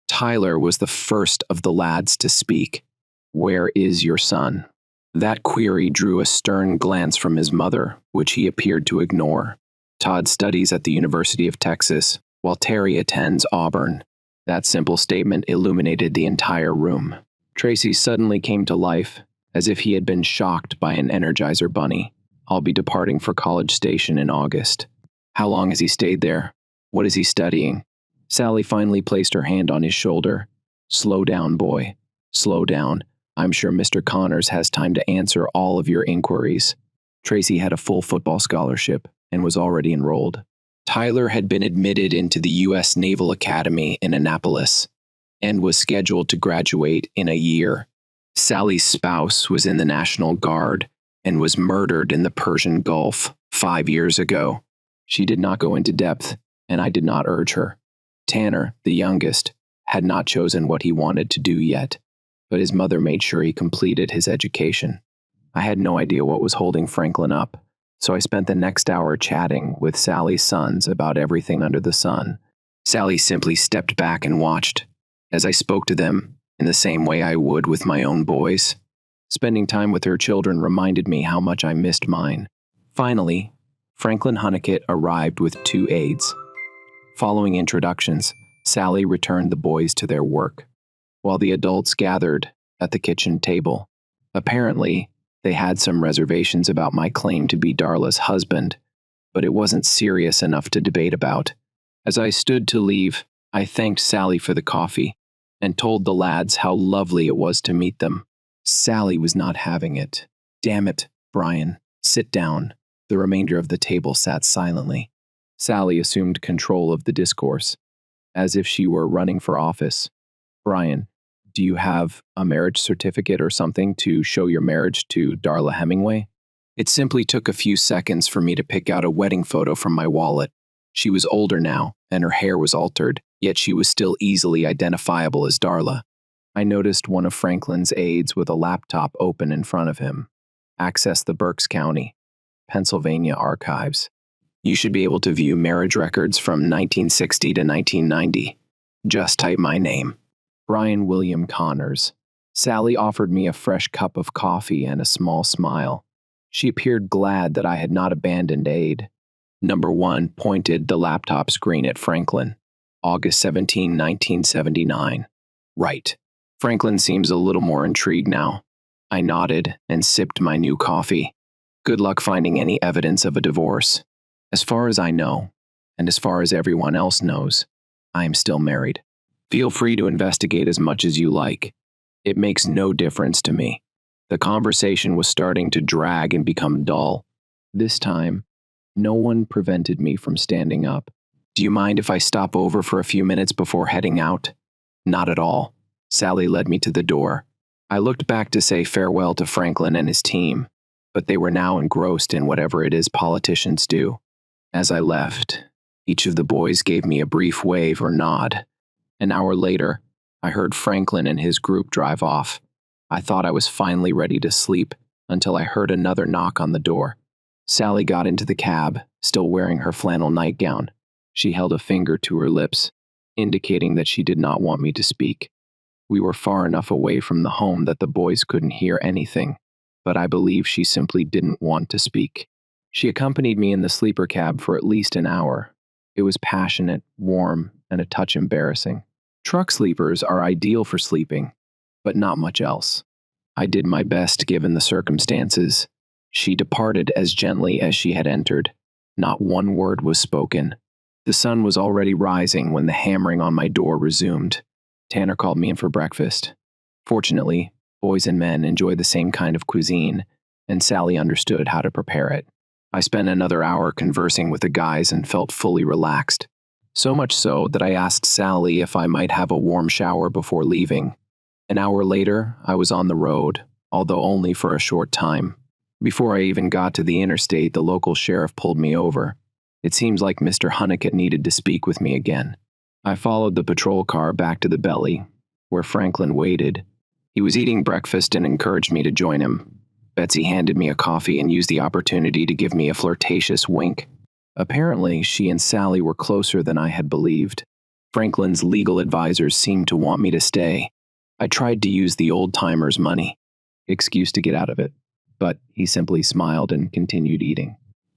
Tyler was the first of the lads to speak. Where is your son? That query drew a stern glance from his mother, which he appeared to ignore. Todd studies at the University of Texas, while Terry attends Auburn. That simple statement illuminated the entire room. Tracy suddenly came to life, as if he had been shocked by an Energizer bunny. I'll be departing for College Station in August. How long has he stayed there? What is he studying? Sally finally placed her hand on his shoulder. Slow down, boy. Slow down. I'm sure Mr. Connors has time to answer all of your inquiries. Tracy had a full football scholarship and was already enrolled. Tyler had been admitted into the U.S. Naval Academy in Annapolis and was scheduled to graduate in a year. Sally's spouse was in the National Guard and was murdered in the Persian Gulf 5 years ago. She did not go into depth, and I did not urge her. Tanner, the youngest, had not chosen what he wanted to do yet, but his mother made sure he completed his education. I had no idea what was holding Franklin up, so I spent the next hour chatting with Sally's sons about everything under the sun. Sally simply stepped back and watched, as I spoke to them in the same way I would with my own boys. Spending time with her children reminded me how much I missed mine. Finally, Franklin Hunnicutt arrived with 2 aides. Following introductions, Sally returned the boys to their work, while the adults gathered at the kitchen table. Apparently, they had some reservations about my claim to be Darla's husband, but it wasn't serious enough to debate about. As I stood to leave, I thanked Sally for the coffee and told the lads how lovely it was to meet them. Sally was not having it. Damn it, Brian, sit down. The remainder of the table sat silently. Sally assumed control of the discourse, as if she were running for office. Brian, do you have a marriage certificate or something to show your marriage to Darla Hemingway? It simply took a few seconds for me to pick out a wedding photo from my wallet. She was older now, and her hair was altered, yet she was still easily identifiable as Darla. I noticed one of Franklin's aides with a laptop open in front of him. Access the Berks County. Pennsylvania archives. You should be able to view marriage records from 1960 to 1990. Just type my name. Brian William Connors. Sally offered me a fresh cup of coffee and a small smile. She appeared glad that I had not abandoned aid. Number 1 pointed the laptop screen at Franklin. August 17, 1979. Right. Franklin seems a little more intrigued now. I nodded and sipped my new coffee. Good luck finding any evidence of a divorce. As far as I know, and as far as everyone else knows, I am still married. Feel free to investigate as much as you like. It makes no difference to me. The conversation was starting to drag and become dull. This time, no one prevented me from standing up. Do you mind if I stop over for a few minutes before heading out? Not at all. Sally led me to the door. I looked back to say farewell to Franklin and his team, but they were now engrossed in whatever it is politicians do. As I left, each of the boys gave me a brief wave or nod. An hour later, I heard Franklin and his group drive off. I thought I was finally ready to sleep until I heard another knock on the door. Sally got into the cab, still wearing her flannel nightgown. She held a finger to her lips, indicating that she did not want me to speak. We were far enough away from the home that the boys couldn't hear anything, but I believe she simply didn't want to speak. She accompanied me in the sleeper cab for at least an hour. It was passionate, warm, and a touch embarrassing. Truck sleepers are ideal for sleeping, but not much else. I did my best given the circumstances. She departed as gently as she had entered. Not one word was spoken. The sun was already rising when the hammering on my door resumed. Tanner called me in for breakfast. Fortunately, boys and men enjoy the same kind of cuisine, and Sally understood how to prepare it. I spent another hour conversing with the guys and felt fully relaxed. So much so that I asked Sally if I might have a warm shower before leaving. An hour later, I was on the road, although only for a short time. Before I even got to the interstate, the local sheriff pulled me over. It seems like Mr. Hunnicutt needed to speak with me again. I followed the patrol car back to the belly, where Franklin waited. He was eating breakfast and encouraged me to join him. Betsy handed me a coffee and used the opportunity to give me a flirtatious wink. Apparently, she and Sally were closer than I had believed. Franklin's legal advisors seemed to want me to stay. I tried to use the old-timer's money, excuse to get out of it, but he simply smiled and continued eating.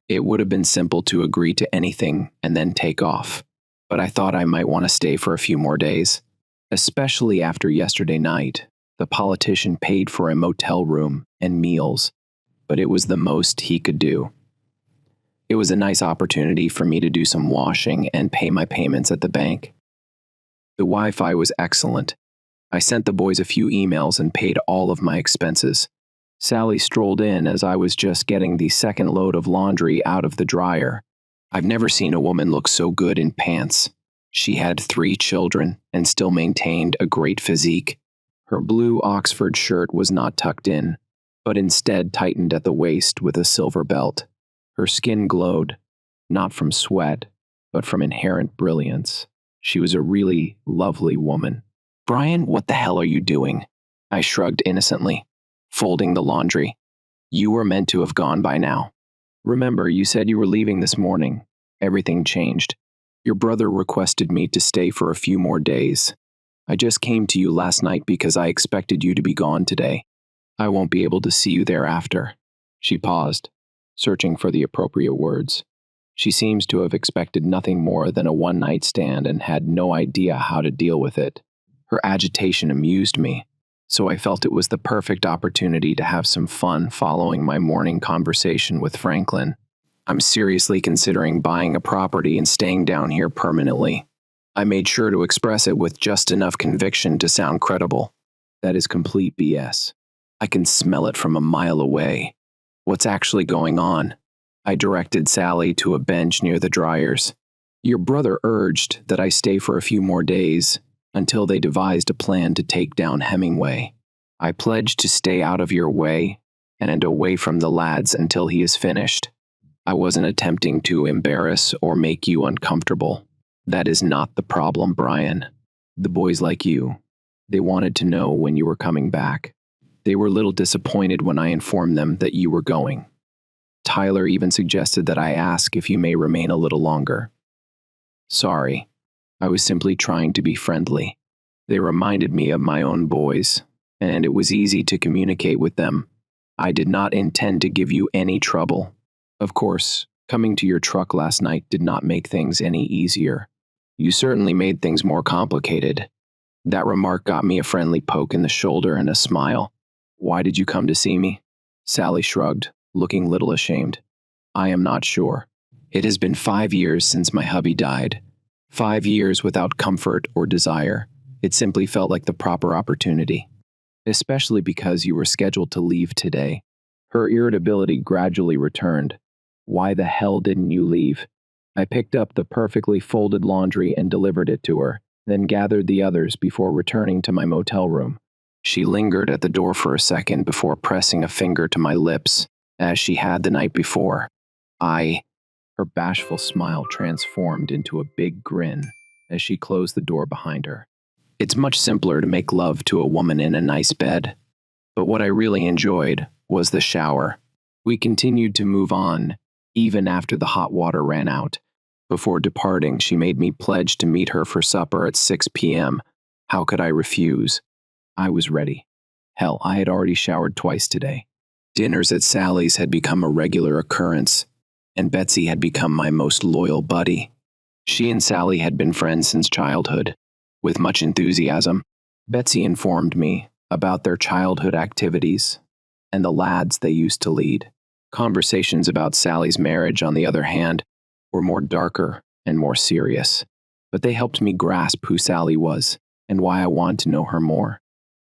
It would have been simple to agree to anything and then take off, but I thought I might want to stay for a few more days. Especially after yesterday night, the politician paid for a motel room and meals, but it was the most he could do. It was a nice opportunity for me to do some washing and pay my payments at the bank. The Wi-Fi was excellent. I sent the boys a few emails and paid all of my expenses. Sally strolled in as I was just getting the second load of laundry out of the dryer. I've never seen a woman look so good in pants. She had 3 children and still maintained a great physique. Her blue Oxford shirt was not tucked in, but instead tightened at the waist with a silver belt. Her skin glowed, not from sweat, but from inherent brilliance. She was a really lovely woman. "Brian, what the hell are you doing?" I shrugged innocently, folding the laundry. "You were meant to have gone by now. Remember, you said you were leaving this morning. Everything changed. Your brother requested me to stay for a few more days. I just came to you last night because I expected you to be gone today. I won't be able to see you thereafter." She paused, searching for the appropriate words. She seems to have expected nothing more than a one-night stand and had no idea how to deal with it. Her agitation amused me, so I felt it was the perfect opportunity to have some fun following my morning conversation with Franklin. "I'm seriously considering buying a property and staying down here permanently." I made sure to express it with just enough conviction to sound credible. "That is complete BS. I can smell it from a mile away. What's actually going on?" I directed Sally to a bench near the dryers. "Your brother urged that I stay for a few more days until they devised a plan to take down Hemingway. I pledged to stay out of your way and away from the lads until he is finished. I wasn't attempting to embarrass or make you uncomfortable. That is not the problem, Brian. The boys like you. They wanted to know when you were coming back. They were a little disappointed when I informed them that you were going. Tyler even suggested that I ask if you may remain a little longer. Sorry, I was simply trying to be friendly. They reminded me of my own boys, and it was easy to communicate with them. I did not intend to give you any trouble. Of course, coming to your truck last night did not make things any easier. You certainly made things more complicated. That remark got me a friendly poke in the shoulder and a smile. Why did you come to see me? Sally shrugged, looking little ashamed. I am not sure. It has been 5 years since my hubby died. 5 years without comfort or desire. It simply felt like the proper opportunity. Especially because you were scheduled to leave today. Her irritability gradually returned. Why the hell didn't you leave? I picked up the perfectly folded laundry and delivered it to her, then gathered the others before returning to my motel room. She lingered at the door for a second before pressing a finger to my lips, as she had the night before. Her bashful smile transformed into a big grin as she closed the door behind her. It's much simpler to make love to a woman in a nice bed, but what I really enjoyed was the shower. We continued to move on, even after the hot water ran out. Before departing, she made me pledge to meet her for supper at 6 p.m. How could I refuse? I was ready. Hell, I had already showered twice today. Dinners at Sally's had become a regular occurrence, and Betsy had become my most loyal buddy. She and Sally had been friends since childhood. With much enthusiasm, Betsy informed me about their childhood activities and the lads they used to lead. Conversations about Sally's marriage, on the other hand, were more darker and more serious, but they helped me grasp who Sally was and why I wanted to know her more.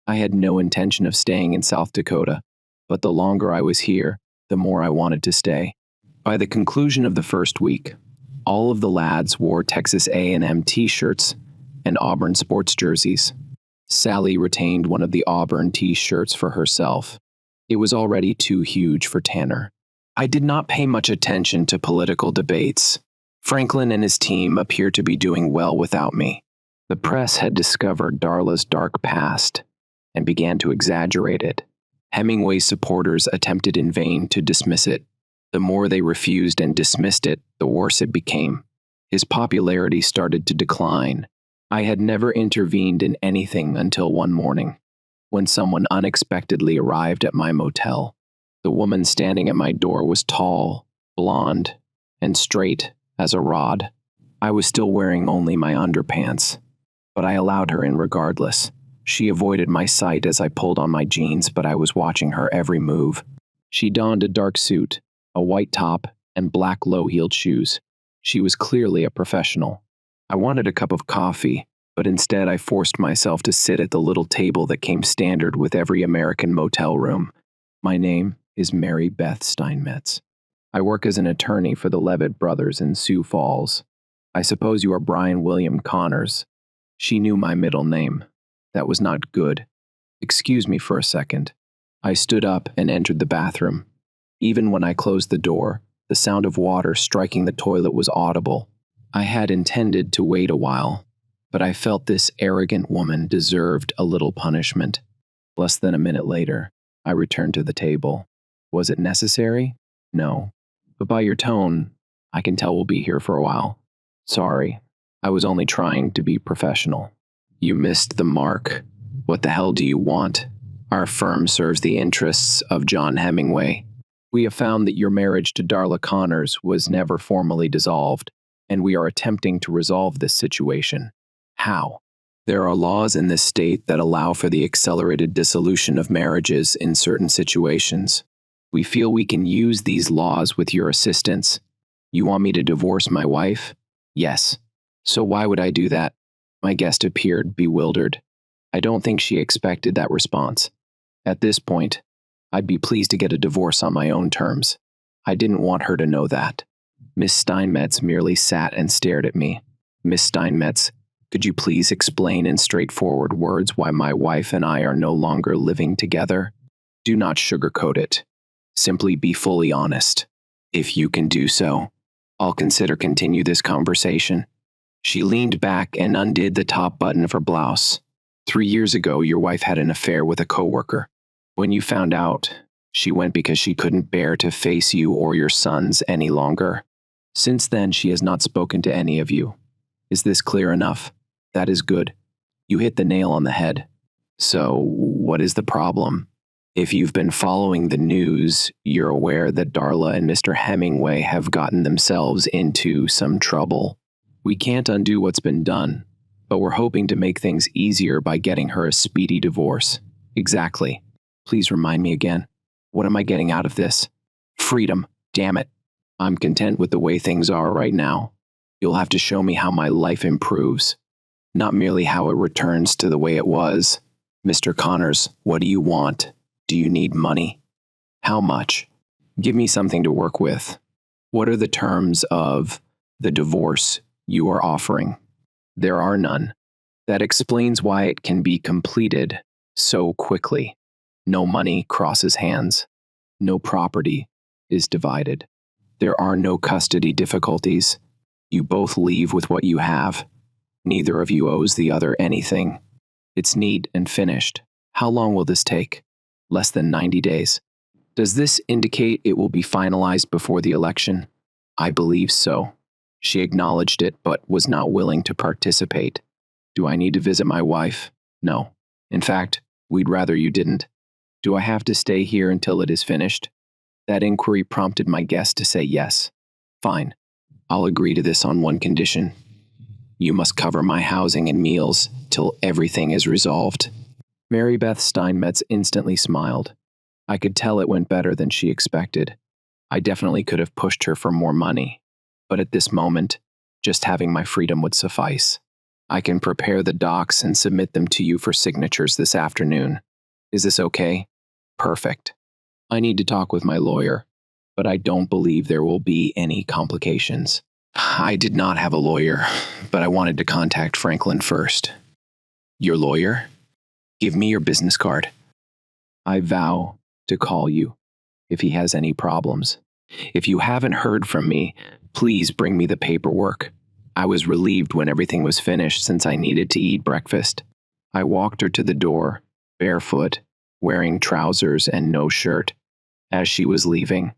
I had no intention of staying in South Dakota, but the longer I was here, the more I wanted to stay. By the conclusion of the first week, all of the lads wore Texas A&M t-shirts and Auburn sports jerseys. Sally retained one of the Auburn t-shirts for herself. It was already too huge for Tanner. I did not pay much attention to political debates. Franklin and his team appeared to be doing well without me. The press had discovered Darla's dark past and began to exaggerate it. Hemingway's supporters attempted in vain to dismiss it. The more they refused and dismissed it, the worse it became. His popularity started to decline. I had never intervened in anything until one morning, when someone unexpectedly arrived at my motel. The woman standing at my door was tall, blonde, and straight as a rod. I was still wearing only my underpants, but I allowed her in regardless. She avoided my sight as I pulled on my jeans, but I was watching her every move. She donned a dark suit, a white top, and black low-heeled shoes. She was clearly a professional. I wanted a cup of coffee, but instead I forced myself to sit at the little table that came standard with every American motel room. My name is Mary Beth Steinmetz. I work as an attorney for the Levitt brothers in Sioux Falls. I suppose you are Brian William Connors. She knew my middle name. That was not good. Excuse me for a second. I stood up and entered the bathroom. Even when I closed the door, the sound of water striking the toilet was audible. I had intended to wait a while, but I felt this arrogant woman deserved a little punishment. Less than a minute later, I returned to the table. Was it necessary? No. But by your tone, I can tell we'll be here for a while. Sorry, I was only trying to be professional. You missed the mark. What the hell do you want? Our firm serves the interests of John Hemingway. We have found that your marriage to Darla Connors was never formally dissolved, and we are attempting to resolve this situation. How? There are laws in this state that allow for the accelerated dissolution of marriages in certain situations. We feel we can use these laws with your assistance. You want me to divorce my wife? Yes. So why would I do that? My guest appeared bewildered. I don't think she expected that response. At this point, I'd be pleased to get a divorce on my own terms. I didn't want her to know that. Miss Steinmetz merely sat and stared at me. Miss Steinmetz, could you please explain in straightforward words why my wife and I are no longer living together? Do not sugarcoat it. Simply be fully honest. If you can do so, I'll consider continue this conversation. She leaned back and undid the top button of her blouse. 3 years ago, your wife had an affair with a coworker. When you found out, She went because she couldn't bear to face you or your sons any longer. Since then, she has not spoken to any of you. Is this clear enough? That is good. You hit the nail on the head. So, what is the problem? If you've been following the news, you're aware that Darla and Mr. Hemingway have gotten themselves into some trouble. We can't undo what's been done, but we're hoping to make things easier by getting her a speedy divorce. Exactly. Please remind me again. What am I getting out of this? Freedom, damn it. I'm content with the way things are right now. You'll have to show me how my life improves, not merely how it returns to the way it was. Mr. Connors, what do you want? Do you need money? How much? Give me something to work with. What are the terms of the divorce you are offering? There are none. That explains why it can be completed so quickly. No money crosses hands. No property is divided. There are no custody difficulties. You both leave with what you have. Neither of you owes the other anything. It's neat and finished. How long will this take? Less than 90 days. Does this indicate it will be finalized before the election? I believe so. She acknowledged it, but was not willing to participate. Do I need to visit my wife? No. In fact, we'd rather you didn't. Do I have to stay here until it is finished? That inquiry prompted my guest to say yes. Fine. I'll agree to this on one condition. You must cover my housing and meals till everything is resolved. Mary Beth Steinmetz instantly smiled. I could tell it went better than she expected. I definitely could have pushed her for more money, but at this moment, just having my freedom would suffice. I can prepare the docs and submit them to you for signatures this afternoon. Is this okay? Perfect. I need to talk with my lawyer, but I don't believe there will be any complications. I did not have a lawyer, but I wanted to contact Franklin first. Your lawyer? Give me your business card. I vow to call you if he has any problems. If you haven't heard from me, please bring me the paperwork. I was relieved when everything was finished since I needed to eat breakfast. I walked her to the door, barefoot, wearing trousers and no shirt. As she was leaving,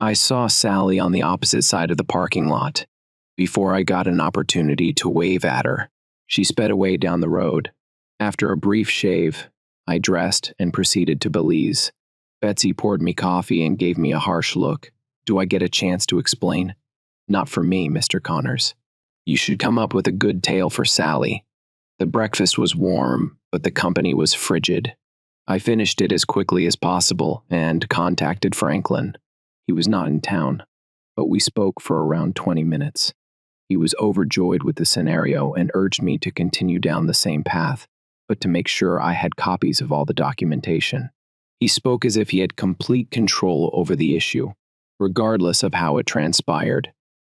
I saw Sally on the opposite side of the parking lot. Before I got an opportunity to wave at her, she sped away down the road. After a brief shave, I dressed and proceeded to Belize. Betsy poured me coffee and gave me a harsh look. Do I get a chance to explain? Not for me, Mr. Connors. You should come up with a good tale for Sally. The breakfast was warm, but the company was frigid. I finished it as quickly as possible and contacted Franklin. He was not in town, but we spoke for around 20 minutes. He was overjoyed with the scenario and urged me to continue down the same path, but to make sure I had copies of all the documentation. He spoke as if he had complete control over the issue, regardless of how it transpired.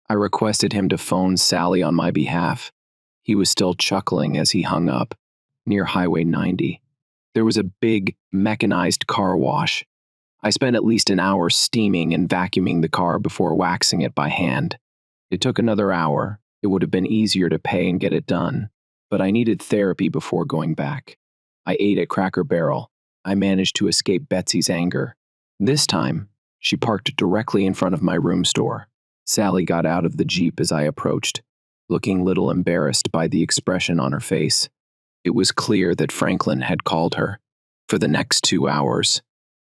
I requested him to phone Sally on my behalf. He was still chuckling as he hung up, near Highway 90. There was a big, mechanized car wash. I spent at least an hour steaming and vacuuming the car before waxing it by hand. It took another hour. It would have been easier to pay and get it done, but I needed therapy before going back. I ate at Cracker Barrel. I managed to escape Betsy's anger. This time, she parked directly in front of my room store. Sally got out of the Jeep as I approached, looking little embarrassed by the expression on her face. It was clear that Franklin had called her. For the next 2 hours,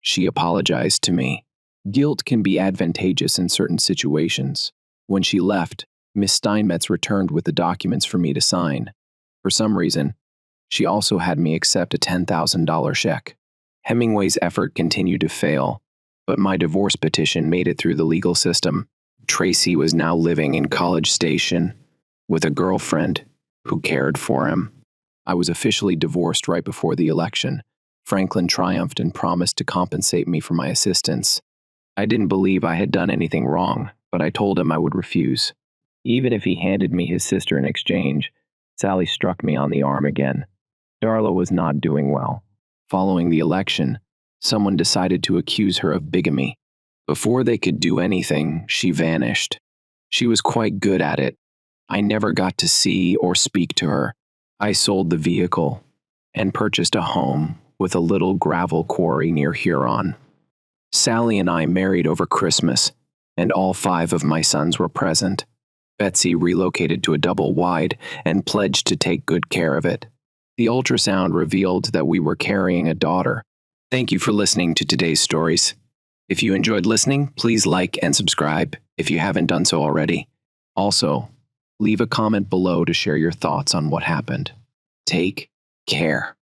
she apologized to me. Guilt can be advantageous in certain situations. When she left, Miss Steinmetz returned with the documents for me to sign. For some reason, she also had me accept a $10,000 check. Hemingway's effort continued to fail, but my divorce petition made it through the legal system. Tracy was now living in College Station with a girlfriend who cared for him. I was officially divorced right before the election. Franklin triumphed and promised to compensate me for my assistance. I didn't believe I had done anything wrong, but I told him I would refuse. Even if he handed me his sister in exchange, Sally struck me on the arm again. Darla was not doing well. Following the election, someone decided to accuse her of bigamy. Before they could do anything, she vanished. She was quite good at it. I never got to see or speak to her. I sold the vehicle and purchased a home with a little gravel quarry near Huron. Sally and I married over Christmas, and all 5 of my sons were present. Betsy relocated to a double wide and pledged to take good care of it. The ultrasound revealed that we were carrying a daughter. Thank you for listening to today's stories. If you enjoyed listening, please like and subscribe if you haven't done so already. Also, leave a comment below to share your thoughts on what happened. Take care.